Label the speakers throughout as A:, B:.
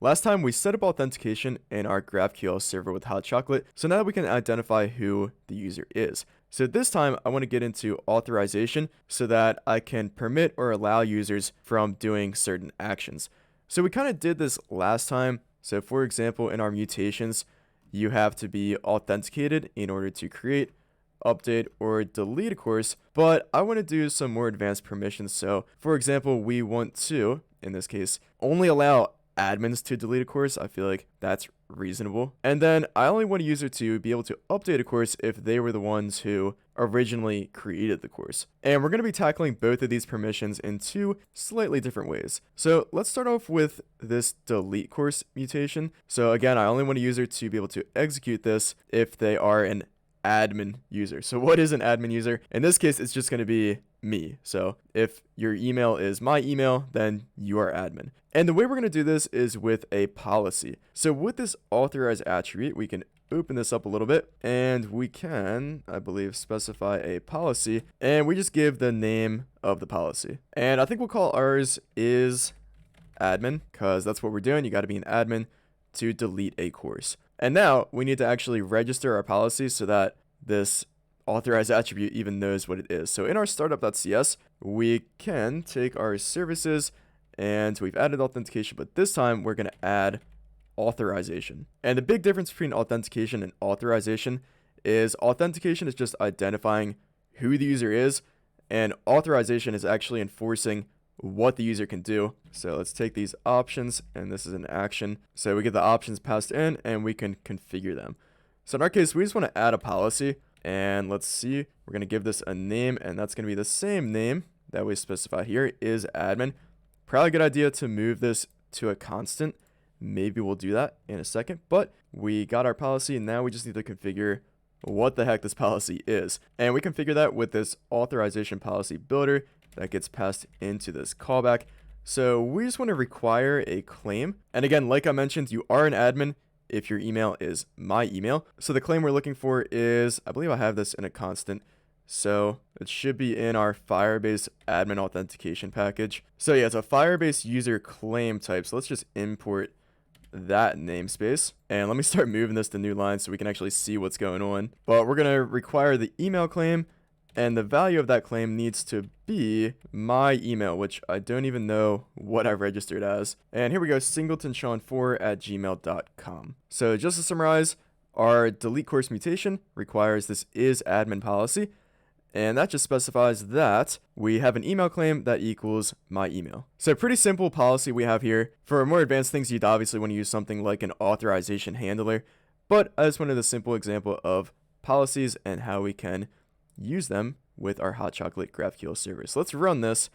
A: Last time we set up authentication in our GraphQL server with Hot Chocolate, so now that we can identify who the user is. So this time I want to get into authorization so that I can permit or allow users from doing certain actions. So we kind of did this last time. So for example, in our mutations, you have to be authenticated in order to create, update, or delete a course, but I want to do some more advanced permissions. So for example, we want to, in this case, only allow admins to delete a course. I feel like that's reasonable. And then I only want a user to be able to update a course if they were the ones who originally created the course. And we're going to be tackling both of these permissions in two slightly different ways. So let's start off with this delete course mutation. So again, I only want a user to be able to execute this if they are an admin user. So what is an admin user? In this case, it's just going to be me. So if your email is my email, then you are admin. And the way we're going to do this is with a policy. So with this authorize attribute, we can open this up a little bit and we can, I believe, specify a policy, and we just give the name of the policy. And I think we'll call ours is admin because that's what we're doing. You got to be an admin to delete a course. And now we need to actually register our policy so that this authorize attribute even knows what it is. So in our startup.cs, we can take our services and we've added authentication, but this time we're going to add authorization. And the big difference between authentication and authorization is authentication is just identifying who the user is, and authorization is actually enforcing what the user can do. So let's take these options, and this is an action. So we get the options passed in and we can configure them. So in our case, we just want to add a policy, and let's see, we're going to give this a name, and that's going to be the same name that we specified here, is admin. Probably a good idea to move this to a constant. Maybe we'll do that in a second, but we got our policy and now we just need to configure what the heck this policy is. And we configure that with this authorization policy builder that gets passed into this callback. So we just want to require a claim. And again, like I mentioned, you are an admin if your email is my email. So the claim we're looking for is, I believe I have this in a constant, so it should be in our Firebase admin authentication package. So yeah, it's a Firebase user claim type. So let's just import that namespace. And let me start moving this to new line so we can actually see what's going on. But we're going to require the email claim, and the value of that claim needs to be my email, which I don't even know what I registered as. And here we go, singletonsean4@gmail.com. So just to summarize, our delete course mutation requires this is admin policy. And that just specifies that we have an email claim that equals my email. So pretty simple policy we have here. For more advanced things, you'd obviously want to use something like an authorization handler. But I just wanted a simple example of policies and how we can use them with our Hot Chocolate GraphQL server. So let's run this,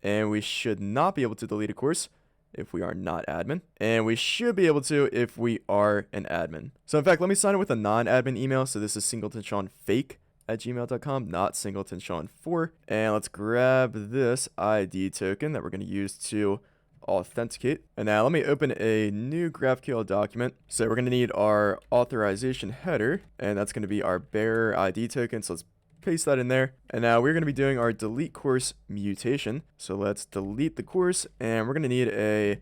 A: and we should not be able to delete a course if we are not admin. And we should be able to if we are an admin. So in fact, let me sign it with a non-admin email. So this is singletonsean@gmail.com, not singletonsean4. And let's grab this ID token that we're going to use to authenticate. And now let me open a new GraphQL document. So we're going to need our authorization header, and that's going to be our bearer ID token. So let's paste that in there. And now we're going to be doing our delete course mutation. So let's delete the course, and we're going to need a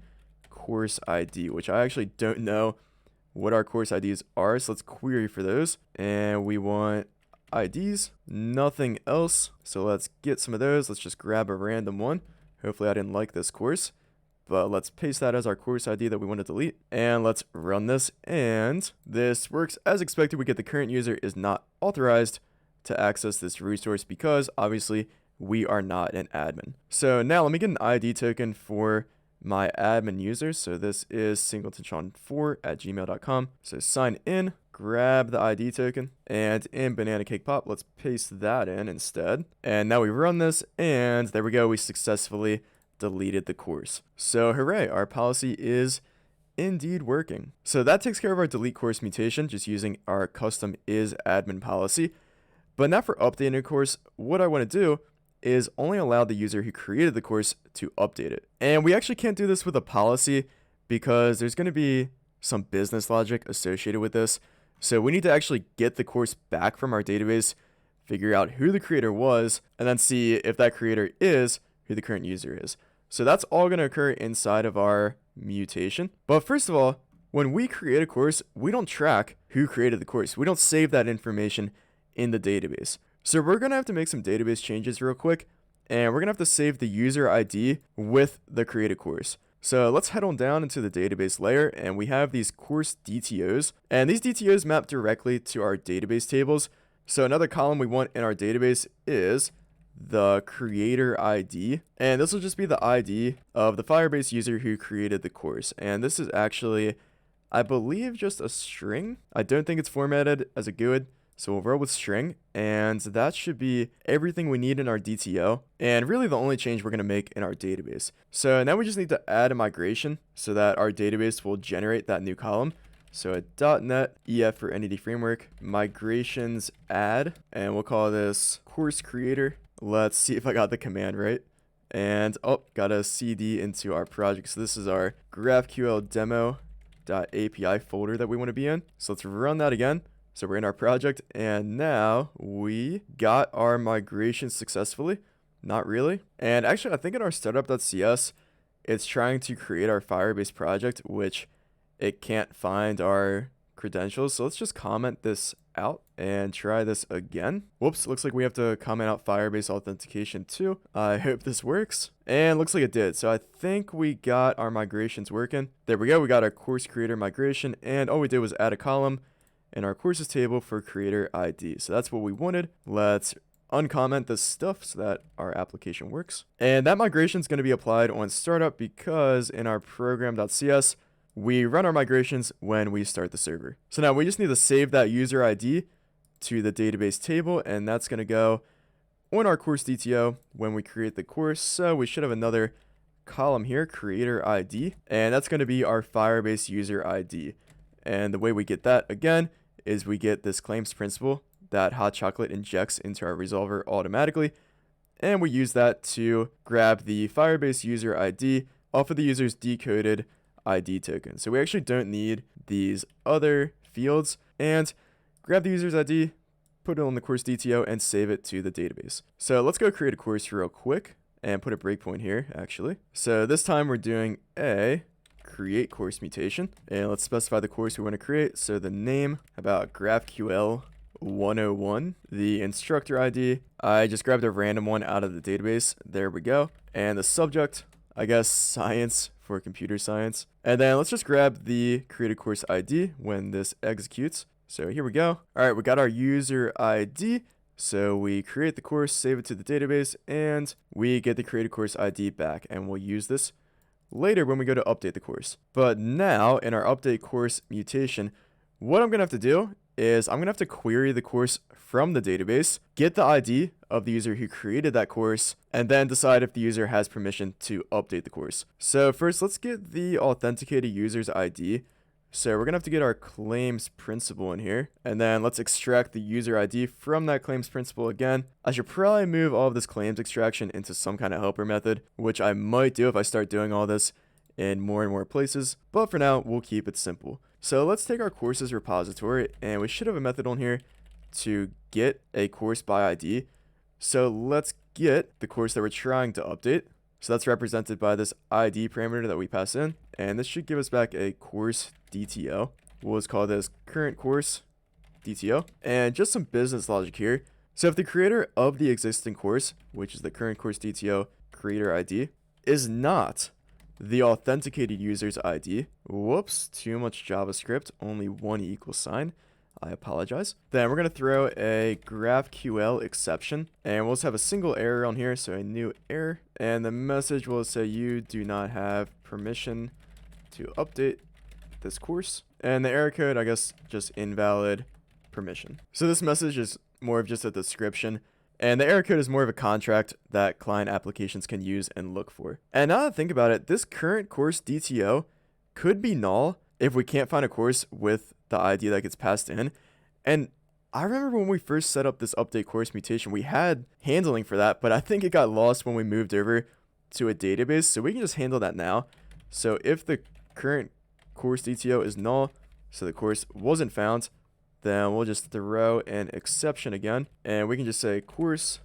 A: course ID, which I actually don't know what our course IDs are. So let's query for those. And we want IDs, nothing else. So let's get some of those. Let's just grab a random one. Hopefully I didn't like this course, but let's paste that as our course ID that we want to delete. And let's run this. And this works as expected. We get the current user is not authorized to access this resource because obviously we are not an admin. So now let me get an ID token for my admin user. So this is singletonsean4@gmail.com. So sign in, grab the ID token, and in Banana Cake Pop, let's paste that in instead. And now we run this, and there we go. We successfully deleted the course. So hooray, our policy is indeed working. So that takes care of our delete course mutation, just using our custom is admin policy. But now for updating a course, what I want to do is only allow the user who created the course to update it. And we actually can't do this with a policy because there's going to be some business logic associated with this. So we need to actually get the course back from our database, figure out who the creator was, and then see if that creator is who the current user is. So that's all going to occur inside of our mutation. But first of all, when we create a course, we don't track who created the course. We don't save that information in the database. So we're going to have to make some database changes real quick, and we're going to have to save the user ID with the created course. So let's head on down into the database layer, and we have these course DTOs, and these DTOs map directly to our database tables. So another column we want in our database is the creator ID, and this will just be the ID of the Firebase user who created the course. And this is actually, I believe, just a string. I don't think it's formatted as a GUID, so we'll roll with string, and that should be everything we need in our DTO, and really the only change we're going to make in our database. So now we just need to add a migration so that our database will generate that new column. So a .NET EF for NET framework migrations add, and we'll call this course creator. Let's see if I got the command right. And got a CD into our project. So this is our GraphQL demo.api folder that we want to be in. So let's run that again. So we're in our project, and now we got our migration successfully. Not really. And actually, I think in our startup.cs, it's trying to create our Firebase project, which it can't find our credentials. So let's just comment this out and try this again. Whoops, looks like we have to comment out Firebase authentication too. I hope this works. And looks like it did. So I think we got our migrations working. There we go. We got our course creator migration, and all we did was add a column in our courses table for creator ID. So that's what we wanted. Let's uncomment this stuff so that our application works. And that migration is going to be applied on startup because in our program.cs, we run our migrations when we start the server. So now we just need to save that user ID to the database table, and that's going to go on our course DTO when we create the course. So we should have another column here, creator ID, and that's going to be our Firebase user ID. And the way we get that, again, is we get this claims principal that Hot Chocolate injects into our resolver automatically, and we use that to grab the Firebase user ID off of the user's decoded ID token. So we actually don't need these other fields, and grab the user's ID, put it on the course DTO, and save it to the database. So let's go create a course real quick and put a breakpoint here, actually. So this time we're doing a create course mutation, and let's specify the course we want to create. So the name, about GraphQL 101, the instructor ID, I just grabbed a random one out of the database. There we go. And the subject, I guess science for computer science. And then let's just grab the created course ID when this executes. So here we go. All right, we got our user ID. So we create the course, save it to the database, and we get the created course ID back, and we'll use this later when we go to update the course. But now in our update course mutation, what I'm going to have to do is I'm going to have to query the course from the database, get the ID of the user who created that course, and then decide if the user has permission to update the course. So first, let's get the authenticated user's ID. So we're going to have to get our claims principal in here, and then let's extract the user ID from that claims principal again. I should probably move all of this claims extraction into some kind of helper method, which I might do if I start doing all this in more and more places, but for now, we'll keep it simple. So let's take our courses repository, and we should have a method on here to get a course by ID. So let's get the course that we're trying to update. So that's represented by this ID parameter that we pass in, and this should give us back a course DTO. We'll just call this current course DTO, and just some business logic here. So if the creator of the existing course, which is the current course DTO creator ID, is not the authenticated user's ID, whoops, too much JavaScript, only one equal sign, I apologize. Then we're going to throw a GraphQL exception, and we'll just have a single error on here, so a new error, and the message will say you do not have permission to update this course, and the error code, I guess, just invalid permission. So this message is more of just a description, and the error code is more of a contract that client applications can use and look for. And now that I think about it, this current course DTO could be null if we can't find a course with the ID that gets passed in. And I remember when we first set up this update course mutation, we had handling for that, but I think it got lost when we moved over to a database, so we can just handle that now. So if the current course DTO is null, so the course wasn't found, then we'll just throw an exception again, and we can just say course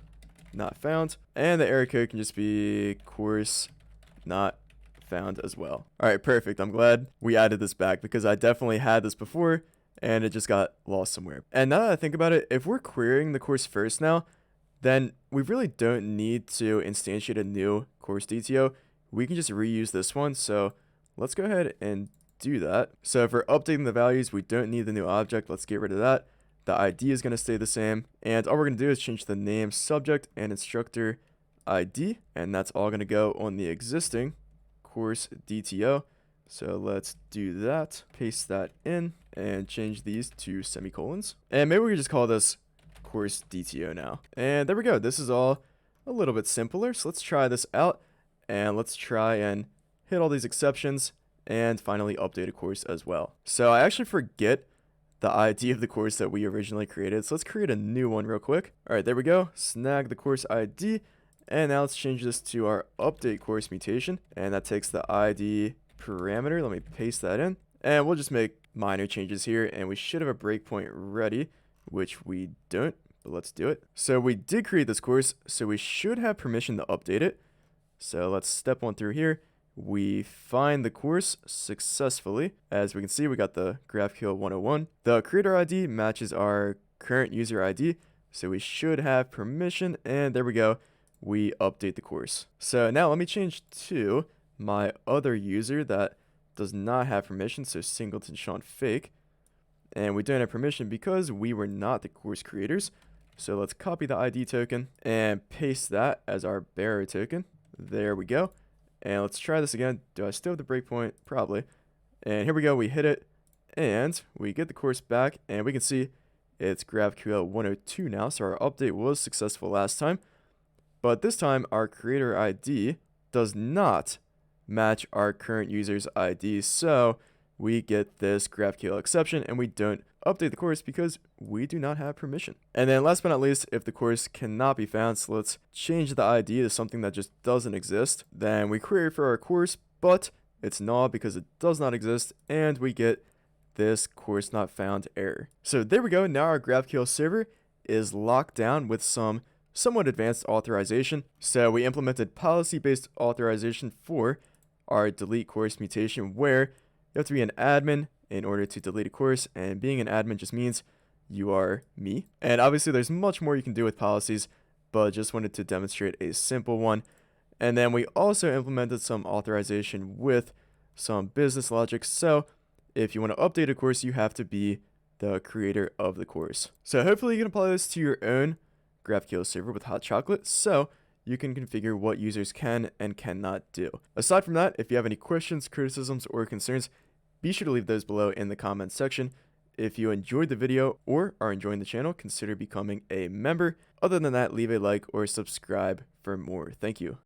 A: not found, and the error code can just be course not found as well. All right, perfect. I'm glad we added this back because I definitely had this before and it just got lost somewhere. And now that I think about it, if we're querying the course first now, then we really don't need to instantiate a new course DTO. We can just reuse this one. So let's go ahead and do that. So if we're updating the values, we don't need the new object. Let's get rid of that. The ID is going to stay the same. And all we're going to do is change the name, subject, and instructor ID. And that's all going to go on the existing course DTO. So let's do that. Paste that in and change these to semicolons. And maybe we can just call this course DTO now. And there we go. This is all a little bit simpler. So let's try this out and let's try and hit all these exceptions and finally update a course as well. So I actually forget the ID of the course that we originally created. So let's create a new one real quick. All right, there we go. Snag the course ID. And now let's change this to our update course mutation. And that takes the ID parameter. Let me paste that in. And we'll just make minor changes here. And we should have a breakpoint ready, which we don't, but let's do it. So we did create this course, so we should have permission to update it. So let's step on through here. We find the course successfully. As we can see, we got the GraphQL 101. The creator ID matches our current user ID, so we should have permission, and there we go. We update the course. So now let me change to my other user that does not have permission, so Singleton Sean Fake. And we don't have permission because we were not the course creators. So let's copy the ID token and paste that as our bearer token. There we go. And let's try this again. Do I still have the breakpoint? Probably. And here we go. We hit it and we get the course back and we can see it's GraphQL 102 now. So our update was successful last time. But this time our creator ID does not match our current user's ID. So we get this GraphQL exception and we don't update the course because we do not have permission. And then last but not least, if the course cannot be found, so let's change the ID to something that just doesn't exist. Then we query for our course, but it's null because it does not exist, and we get this course not found error. So there we go. Now our GraphQL server is locked down with some somewhat advanced authorization. So we implemented policy-based authorization for our delete course mutation, where you have to be an admin in order to delete a course, and being an admin just means you are me. And obviously there's much more you can do with policies, but just wanted to demonstrate a simple one. And then we also implemented some authorization with some business logic. So if you want to update a course, you have to be the creator of the course. So hopefully you can apply this to your own GraphQL server with Hot Chocolate, so you can configure what users can and cannot do. Aside from that, if you have any questions, criticisms, or concerns, be sure to leave those below in the comments section. If you enjoyed the video or are enjoying the channel, consider becoming a member. Other than that, leave a like or subscribe for more. Thank you.